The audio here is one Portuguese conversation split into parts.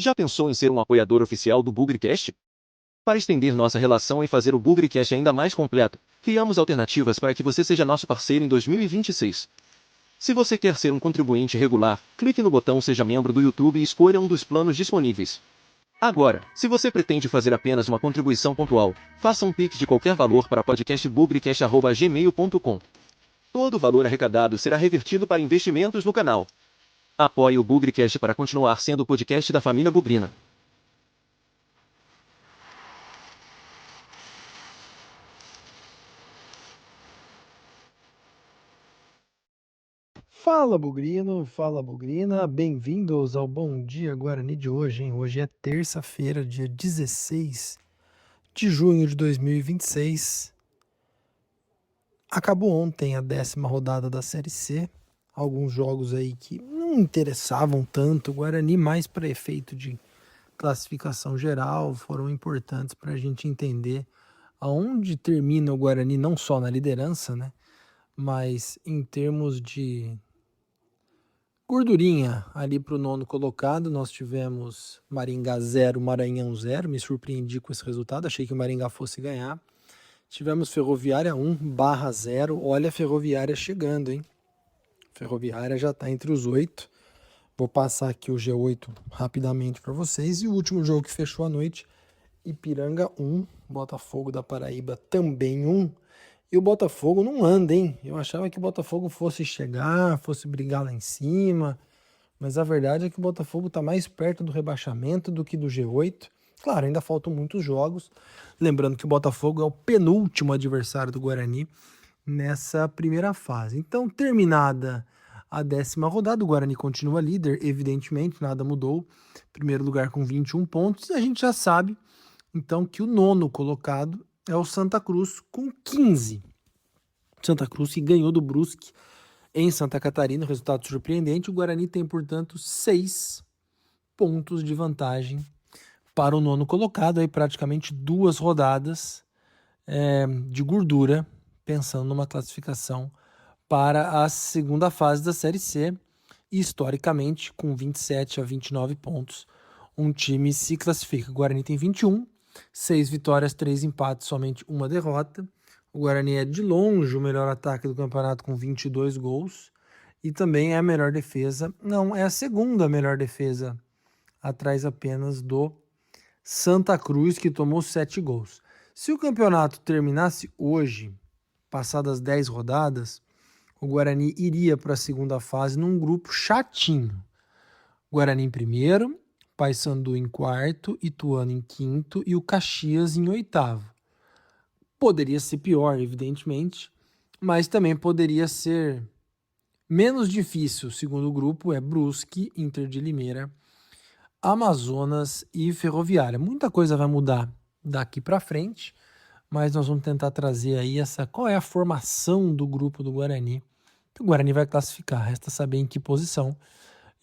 Já pensou em ser um apoiador oficial do BugriCast? Para estender nossa relação e fazer o BugriCast ainda mais completo, criamos alternativas para que você seja nosso parceiro em 2026. Se você quer ser um contribuinte regular, clique no botão Seja Membro do YouTube e escolha um dos planos disponíveis. Agora, se você pretende fazer apenas uma contribuição pontual, faça um Pix de qualquer valor para podcastbugricast@gmail.com. Todo o valor arrecadado será revertido para investimentos no canal. Apoie o BugriCast para continuar sendo o podcast da família Bugrina. Fala Bugrino, fala Bugrina, bem-vindos ao Bom Dia Guarani de hoje, hein? Hoje é terça-feira, dia 16 de junho de 2026. Acabou ontem a 10ª rodada da Série C, alguns jogos aí que não interessavam tanto o Guarani, mais para efeito de classificação geral, foram importantes para a gente entender aonde termina o Guarani, não só na liderança, né? Mas em termos de gordurinha ali para o nono colocado. Nós tivemos Maringá 0, Maranhão 0. Me surpreendi com esse resultado, achei que o Maringá fosse ganhar. Tivemos Ferroviária 1, Barra 0. Olha a Ferroviária chegando, hein? Ferroviária já está entre os 8. Vou passar aqui o G8 rapidamente para vocês. E o último jogo que fechou a noite, Ipiranga 1, Botafogo da Paraíba também 1. E o Botafogo não anda, hein? Eu achava que o Botafogo fosse chegar, fosse brigar lá em cima, mas a verdade é que o Botafogo está mais perto do rebaixamento do que do G8. Claro, ainda faltam muitos jogos. Lembrando que o Botafogo é o penúltimo adversário do Guarani nessa primeira fase. Então, terminada a 10ª rodada, o Guarani continua líder, evidentemente, nada mudou. Primeiro lugar com 21 pontos, e a gente já sabe, então, que o nono colocado é o Santa Cruz com 15. Santa Cruz que ganhou do Brusque em Santa Catarina, resultado surpreendente. O Guarani tem, portanto, 6 pontos de vantagem para o nono colocado, aí praticamente 2 rodadas de gordura, pensando numa classificação para a segunda fase da Série C. E, historicamente, com 27 a 29 pontos, um time se classifica. O Guarani tem 21, 6 vitórias, 3 empates, somente uma derrota. O Guarani é de longe o melhor ataque do campeonato com 22 gols e também é a melhor defesa, não, é a segunda melhor defesa, atrás apenas do Santa Cruz, que tomou 7 gols. Se o campeonato terminasse hoje, passadas 10 rodadas, o Guarani iria para a segunda fase num grupo chatinho. Guarani em primeiro, Paysandu em quarto, Ituano em quinto e o Caxias em oitavo. Poderia ser pior, evidentemente, mas também poderia ser menos difícil. O segundo grupo é Brusque, Inter de Limeira, Amazonas e Ferroviária. Muita coisa vai mudar daqui para frente, mas nós vamos tentar trazer aí qual é a formação do grupo do Guarani. O Guarani vai classificar, resta saber em que posição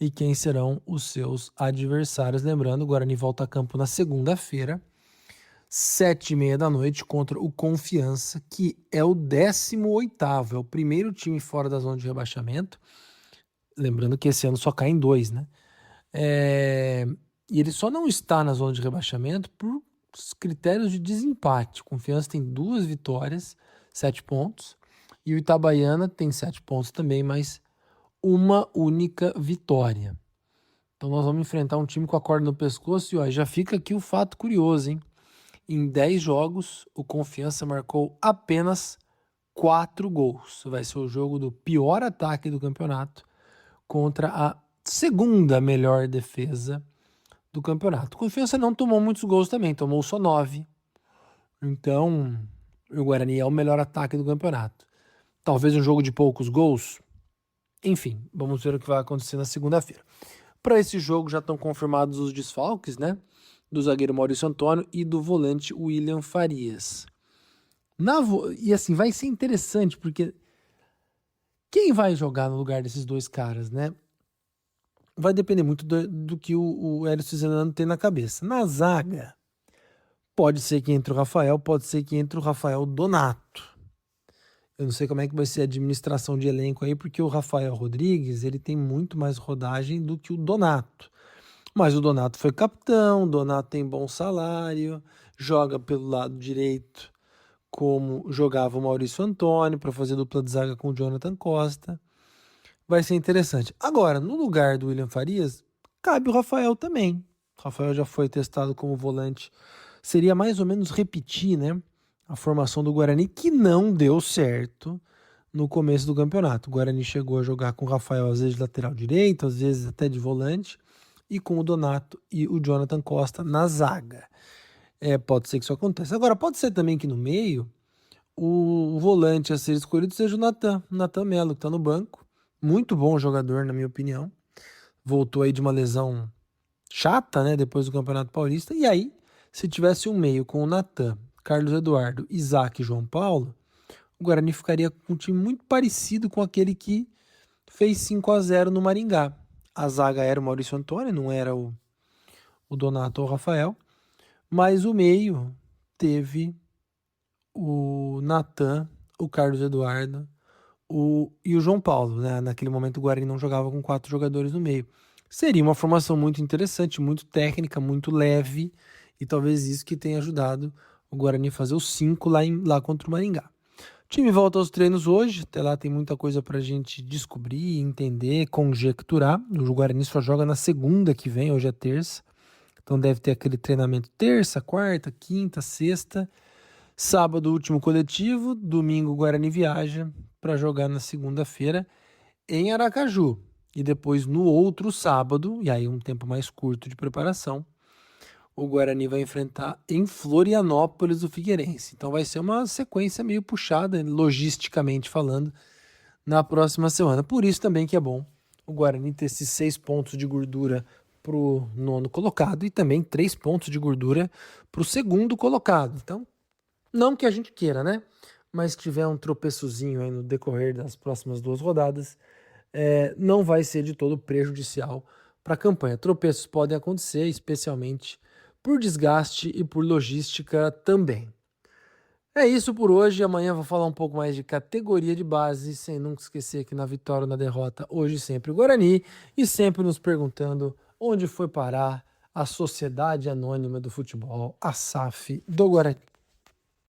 e quem serão os seus adversários. Lembrando, o Guarani volta a campo na segunda-feira, 7h30 da noite, contra o Confiança, que é o 18º, é o primeiro time fora da zona de rebaixamento. Lembrando que esse ano só caem 2, né? E ele só não está na zona de rebaixamento por critérios de desempate. O Confiança tem 2 vitórias, 7 pontos, e o Itabaiana tem 7 pontos também, mas uma única vitória. Então nós vamos enfrentar um time com a corda no pescoço e já fica aqui o fato curioso, hein? Em 10 jogos, o Confiança marcou apenas 4 gols. Vai ser o jogo do pior ataque do campeonato contra a segunda melhor defesa do campeonato. O Confiança não tomou muitos gols também, tomou só 9. Então, o Guarani é o melhor ataque do campeonato. Talvez um jogo de poucos gols. Enfim, vamos ver o que vai acontecer na segunda-feira. Para esse jogo já estão confirmados os desfalques, né? Do zagueiro Maurício Antônio e do volante William Farias. E assim, vai ser interessante, porque quem vai jogar no lugar desses dois caras, né? Vai depender muito do que o Hélio Cizanano tem na cabeça. Na zaga, pode ser que entre o Rafael, pode ser que entre o Rafael Donato. Eu não sei como é que vai ser a administração de elenco aí, porque o Rafael Rodrigues, ele tem muito mais rodagem do que o Donato. Mas o Donato foi capitão, o Donato tem bom salário, joga pelo lado direito como jogava o Maurício Antônio para fazer dupla de zaga com o Jonathan Costa. Vai ser interessante. Agora, no lugar do William Farias, cabe o Rafael também. O Rafael já foi testado como volante. Seria mais ou menos repetir, né, a formação do Guarani, que não deu certo no começo do campeonato. O Guarani chegou a jogar com o Rafael, às vezes de lateral direito, às vezes até de volante, e com o Donato e o Jonathan Costa na zaga. Pode ser que isso aconteça. Agora, pode ser também que no meio o volante a ser escolhido seja o Natan Melo, que está no banco. Muito bom jogador, na minha opinião. Voltou aí de uma lesão chata, né, depois do Campeonato Paulista. E aí, se tivesse um meio com o Natan, Carlos Eduardo, Isaac e João Paulo, o Guarani ficaria com um time muito parecido com aquele que fez 5-0 no Maringá. A zaga era o Maurício Antônio, não era o Donato ou o Rafael. Mas o meio teve o Natan, o Carlos Eduardo e o João Paulo, né? Naquele momento o Guarani não jogava com 4 jogadores no meio. Seria uma formação muito interessante, muito técnica, muito leve, e talvez isso que tenha ajudado o Guarani a fazer os 5 lá contra o Maringá. O time volta aos treinos hoje, até lá tem muita coisa pra gente descobrir, entender, conjecturar. O Guarani só joga na segunda que vem, hoje é terça. Então deve ter aquele treinamento terça, quarta, quinta, sexta. Sábado, último coletivo. Domingo, o Guarani viaja para jogar na segunda-feira em Aracaju. E depois, no outro sábado, e aí um tempo mais curto de preparação, o Guarani vai enfrentar em Florianópolis o Figueirense. Então vai ser uma sequência meio puxada, logisticamente falando, na próxima semana. Por isso também que é bom o Guarani ter esses 6 pontos de gordura para o 9º colocado e também 3 pontos de gordura para o 2º colocado. Então, não que a gente queira, né? Mas se tiver um tropeçozinho aí no decorrer das próximas 2 rodadas, não vai ser de todo prejudicial para a campanha. Tropeços podem acontecer, especialmente por desgaste e por logística também. É isso por hoje. Amanhã vou falar um pouco mais de categoria de base, sem nunca esquecer que na vitória ou na derrota, hoje sempre o Guarani, e sempre nos perguntando onde foi parar a Sociedade Anônima do Futebol, a SAF do Guarani.